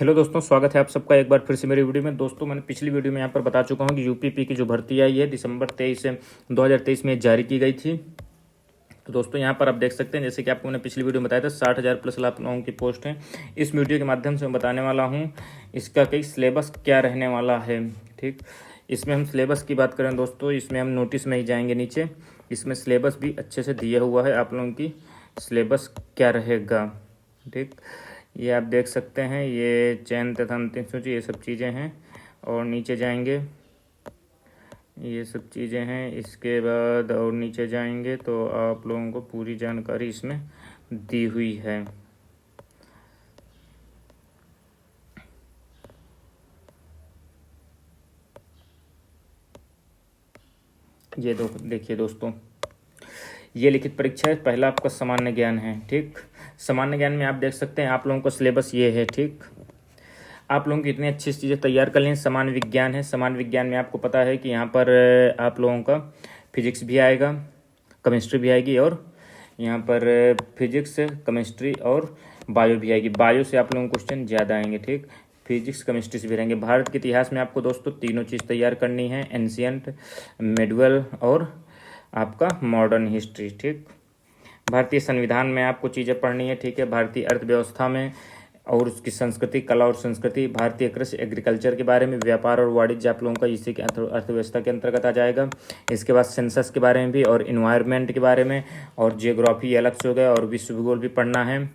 Hello दोस्तों, स्वागत है आप सबका एक बार फिर से मेरी वीडियो में। दोस्तों, मैंने पिछली वीडियो में यहाँ पर बता चुका हूँ कि यूपीपी की जो भर्ती आई है दिसंबर 2023 में जारी की गई थी। तो दोस्तों, यहाँ पर आप देख सकते हैं, जैसे कि आपको मैंने पिछली वीडियो में बताया था, 60,000 प्लस लाख लोगों की पोस्ट हैं। इस वीडियो के माध्यम से मैं बताने वाला हूँ इसका कई सिलेबस क्या रहने वाला है। ठीक, इसमें हम सिलेबस की बात करें दोस्तों, इसमें हम नोटिस में ही जाएंगे नीचे। इसमें सिलेबस भी अच्छे से दिया हुआ है, आप लोगों की सिलेबस क्या रहेगा। ठीक, ये आप देख सकते हैं, ये चयन तथा अंतिम सूची, ये सब चीज़ें हैं। और नीचे जाएंगे, ये सब चीज़ें हैं। इसके बाद और नीचे जाएंगे तो आप लोगों को पूरी जानकारी इसमें दी हुई है। ये देखिए दोस्तों, ये लिखित परीक्षा है। पहला आपका सामान्य ज्ञान है। ठीक, सामान्य ज्ञान में आप देख सकते हैं, आप लोगों का सिलेबस ये है। ठीक, आप लोगों की इतनी अच्छी चीज़ें तैयार कर लें। सामान्य विज्ञान है, सामान्य विज्ञान में आपको पता है कि यहाँ पर आप लोगों का फिजिक्स भी आएगा, केमिस्ट्री भी आएगी, और यहाँ पर फिजिक्स, केमिस्ट्री और बायो भी आएगी। बायो से आप लोगों को क्वेश्चन ज़्यादा आएंगे। ठीक, फिजिक्स केमिस्ट्री से भी रहेंगे। भारत के इतिहास में आपको दोस्तों तीनों चीज़ तैयार करनी है, एंशियंट, मेडुअल और आपका मॉडर्न हिस्ट्री। ठीक, भारतीय संविधान में आपको चीज़ें पढ़नी है। ठीक है, भारतीय अर्थव्यवस्था में और उसकी संस्कृति, कला और संस्कृति, भारतीय कृषि एग्रीकल्चर के बारे में, व्यापार और वाणिज्य आप लोगों का इसी के अर्थव्यवस्था के अंतर्गत आ जाएगा। इसके बाद सेंसस के बारे में भी, और इन्वायरमेंट के बारे में, और जियोग्राफी अलग से हो गया, और विश्व भूगोल भी पढ़ना है।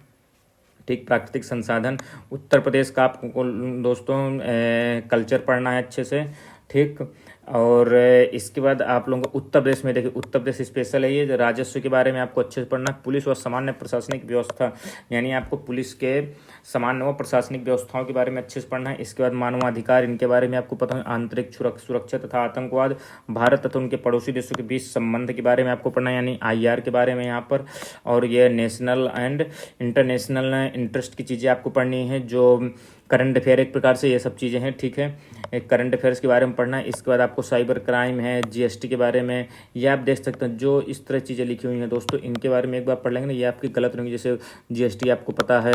ठीक, प्राकृतिक संसाधन, उत्तर प्रदेश का आपको दोस्तों कल्चर पढ़ना है अच्छे से। ठीक, और इसके बाद आप लोगों को उत्तर प्रदेश में देखिए, उत्तर प्रदेश स्पेशल है ये, राजस्व के बारे में आपको अच्छे से पढ़ना है। पुलिस और सामान्य प्रशासनिक व्यवस्था, यानी आपको पुलिस के सामान्य व प्रशासनिक व्यवस्थाओं के बारे में अच्छे से पढ़ना है। इसके बाद मानवाधिकार, इनके बारे में आपको पता है। आंतरिक सुरक्षा तथा आतंकवाद, भारत तथा उनके पड़ोसी देशों के बीच संबंध के बारे में आपको पढ़ना है, यानी IR के बारे में यहाँ पर। और ये नेशनल एंड इंटरनेशनल इंटरेस्ट की चीज़ें आपको पढ़नी है, जो करंट अफेयर एक प्रकार से ये सब चीज़ें हैं। ठीक है, एक करंट अफेयर्स के बारे में पढ़ना है। इसके बाद आपको साइबर क्राइम है, GST के बारे में, ये आप देख सकते हैं। जो इस तरह चीज़ें लिखी हुई हैं दोस्तों, इनके बारे में एक बार पढ़ लेंगे ना, ये आपकी गलत रहेंगी। जैसे GST आपको पता है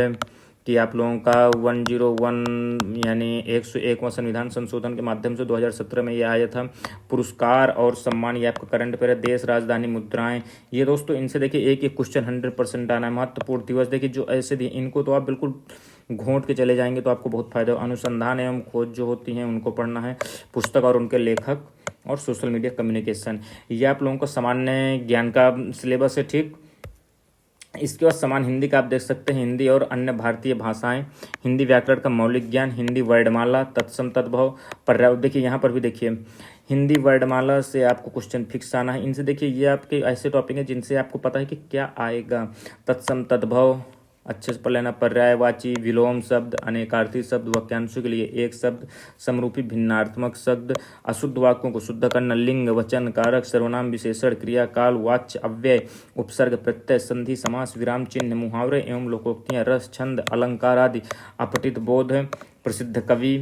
कि आप लोगों का 101 यानी 101वां संविधान संशोधन के माध्यम से 2017 में ये आया था। पुरस्कार और सम्मान, ये आपका करंट अफेयर है। देश, राजधानी, मुद्राएं, ये दोस्तों इनसे देखिए एक एक क्वेश्चन 100% आना है। महत्वपूर्ण दिवस देखिए, जो ऐसे दिए इनको तो आप बिल्कुल घोंट के चले जाएंगे तो आपको बहुत फायदा हो। अनुसंधान एवं खोज जो होती हैं उनको पढ़ना है। पुस्तक और उनके लेखक, और सोशल मीडिया कम्युनिकेशन, ये आप लोगों को सामान्य ज्ञान का सिलेबस है। ठीक, इसके बाद समान हिंदी का आप देख सकते हैं, हिंदी और अन्य भारतीय भाषाएं, हिंदी व्याकरण का मौलिक ज्ञान, हिंदी वर्णमाला, तत्सम तद्भव, पर्याय। देखिए यहाँ पर भी देखिए, हिंदी वर्णमाला से आपको क्वेश्चन फिक्स आना है। इनसे देखिए, ये आपके ऐसे टॉपिक हैं जिनसे आपको पता है कि क्या आएगा। तत्सम तद्भव अच्छे से पढ़ लेना। पर्यायवाची, विलोम शब्द, अनेकार्थी शब्द, वाक्यांशों के लिए एक शब्द, समरूपी भिन्नार्थमक शब्द, अशुद्ध वाक्यों को शुद्ध करना, लिंग, वचन, कारक, सर्वनाम, विशेषण, क्रिया, काल, वाच्य, अव्यय, उपसर्ग, प्रत्यय, संधि, समास, विराम चिन्ह, मुहावरे एवं लोकोक्तियां, रस, छंद, अलंकार आदि, अपठित बोध, प्रसिद्ध कवि,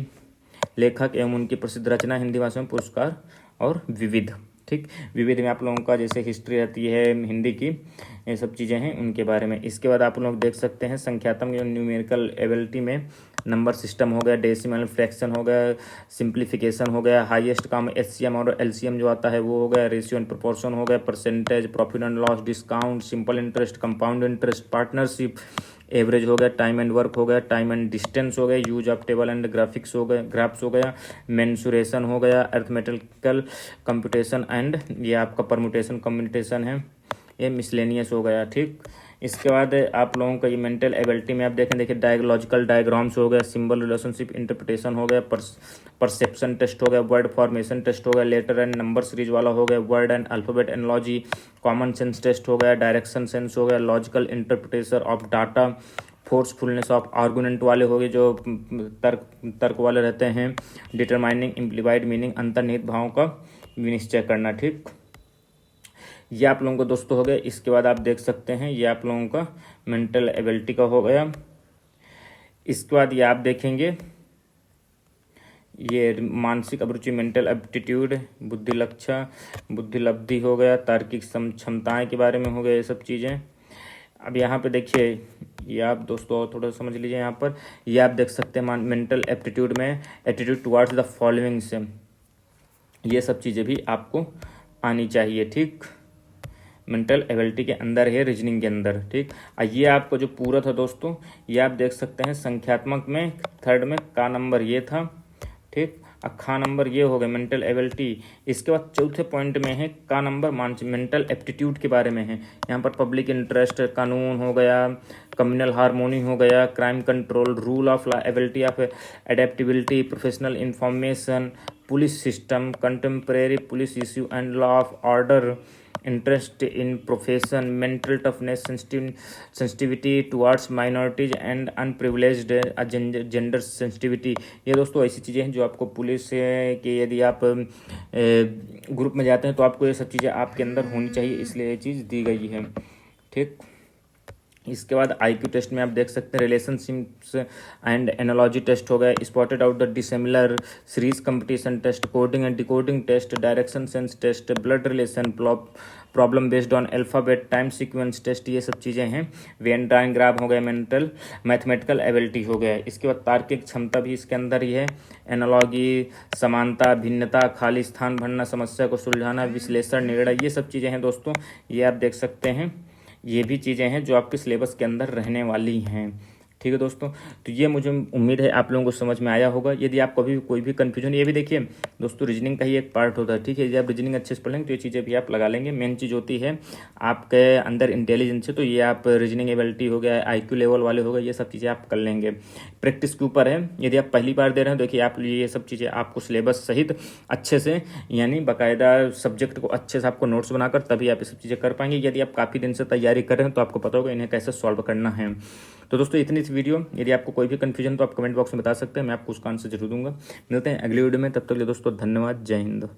लेखक एवं उनकी प्रसिद्ध रचना, हिंदी भाषा में पुरस्कार, और विविध। ठीक, विविध में आप लोगों का जैसे हिस्ट्री रहती है हिंदी की, ये सब चीज़ें हैं उनके बारे में। इसके बाद आप लोग देख सकते हैं संख्यात्मक एवं न्यूमेरिकल एबिलिटी में नंबर सिस्टम हो गया, डेसिमल फ्रैक्शन हो गया, सिंप्लीफिकेशन हो गया, हाईएस्ट काम HCM और LCM जो आता है वो हो गया, रेशियो एंड प्रोपोर्शन हो गया, percentage, profit and loss, discount, simple interest, compound interest, partnership, average हो गया, टाइम एंड वर्क हो गया, टाइम एंड डिस्टेंस हो गया, use of table and graphics हो गया, ग्राफ्स हो गया, मेंसुरेशन हो गया, अर्थमेटिकल कंप्यूटेशन एंड ये आपका परमुटेशन कम्युनिटेशन है, ये मिसलेनियस हो गया। ठीक, इसके बाद आप लोगों का ये मेंटल एबिलिटी में आप देखिए डायलॉजिकल डायग्राम्स हो गया, सिंबल रिलेशनशिप इंटरप्रिटेशन हो गया, परसेप्शन टेस्ट हो गया, वर्ड फॉर्मेशन टेस्ट हो गया, लेटर एंड नंबर सीरीज वाला हो गया, word and alphabet analogy, common sense test हो गया, डायरेक्शन सेंस हो गया, logical interpretation of data, forcefulness of argument वाले हो गए जो तर्क वाले रहते हैं, डिटरमाइनिंग इम्प्लीवाइड मीनिंग, अंतर्निहित भावों का विनिश्चय करना। ठीक, ये आप लोगों को दोस्तों हो गया। इसके बाद आप देख सकते हैं, ये आप लोगों का मेंटल एबिलिटी का हो गया। इसके बाद ये आप देखेंगे, ये मानसिक अभिरुचि, मेंटल एप्टीट्यूड, बुद्धिलब्धि हो गया, तार्किक क्षमताएं के बारे में हो गया, ये सब चीज़ें। अब यहाँ पे देखिए, ये आप दोस्तों और थोड़ा समझ लीजिए यहाँ पर। ये आप देख सकते हैं मेंटल एप्टीट्यूड में एटीट्यूड टुवार्ड्स द फॉलोइंग से, ये सब चीज़ें भी आपको आनी चाहिए, ठीक। मेंटल एबिलिटी के अंदर है, रीजनिंग के अंदर, ठीक। ये आपको जो पूरा था दोस्तों, ये आप देख सकते हैं संख्यात्मक में थर्ड में का नंबर ये था, ठीक। खा नंबर ये हो गया मेंटल एबिलिटी। इसके बाद चौथे पॉइंट में है का नंबर मेंटल एप्टीट्यूड के बारे में है। यहाँ पर पब्लिक इंटरेस्ट, कानून हो गया, कम्युनल हार्मोनी हो गया, crime control, rule of law, ability of adaptability, professional information, police system, contemporary police issue and law of order, interest in profession, mental toughness, sensitivity towards minorities and unprivileged, gender sensitivity. ये दोस्तों ऐसी चीज़ें हैं जो आपको police के यदि आप ग्रुप में जाते हैं तो आपको ये सब चीज़ें आपके अंदर होनी चाहिए, इसलिए ये चीज़ दी गई है, ठीक। इसके बाद आईक्यू टेस्ट में आप देख सकते हैं रिलेशनशिप्स एंड एनालॉजी टेस्ट हो गया, spotted out the dissimilar, series competition test, coding and decoding test, direction sense test, blood relation, problem based on alphabet, time sequence test, ये सब चीज़ें हैं। वेन डायग्राम हो गया, मेंटल मैथमेटिकल एबिलिटी हो गया। इसके बाद तार्किक क्षमता भी इसके अंदर ही है, एनालॉगी, समानता, भिन्नता, खाली स्थान भरना, समस्या को सुलझाना, विश्लेषण, निर्णय, ये सब चीज़ें हैं दोस्तों। ये आप देख सकते हैं, ये भी चीज़ें हैं जो आपके सिलेबस के अंदर रहने वाली हैं, ठीक है दोस्तों। तो ये मुझे उम्मीद है आप लोगों को समझ में आया होगा। यदि आप कभी कोई भी कन्फ्यूजन, ये भी देखिए दोस्तों रीजनिंग का ही एक पार्ट होता है, ठीक है। यदि आप रीजनिंग अच्छे से पढ़ लेंगे तो ये चीज़ें भी आप लगा लेंगे। मेन चीज़ होती है आपके अंदर इंटेलिजेंस है, तो ये आप रीजनिंग एबिलिटी हो गया, आईक्यू लेवल वाले हो गए, ये सब चीज़ें आप कर लेंगे। प्रैक्टिस के ऊपर है, यदि आप पहली बार दे रहे हैं देखिए आप ये सब चीज़ें आपको सिलेबस सहित अच्छे से, यानी बाकायदा सब्जेक्ट को अच्छे से आपको नोट्स बनाकर तभी आप ये सब चीज़ें कर पाएंगे। यदि आप काफ़ी दिन से तैयारी कर रहे हैं तो आपको पता होगा इन्हें कैसे सॉल्व करना है। तो दोस्तों इतनी सी वीडियो, यदि आपको कोई भी कन्फ्यूजन तो आप कमेंट बॉक्स में बता सकते हैं, मैं आपको उसका आंसर जरूर दूंगा। मिलते हैं अगली वीडियो में, तब तक के लिए दोस्तों धन्यवाद, जय हिंद।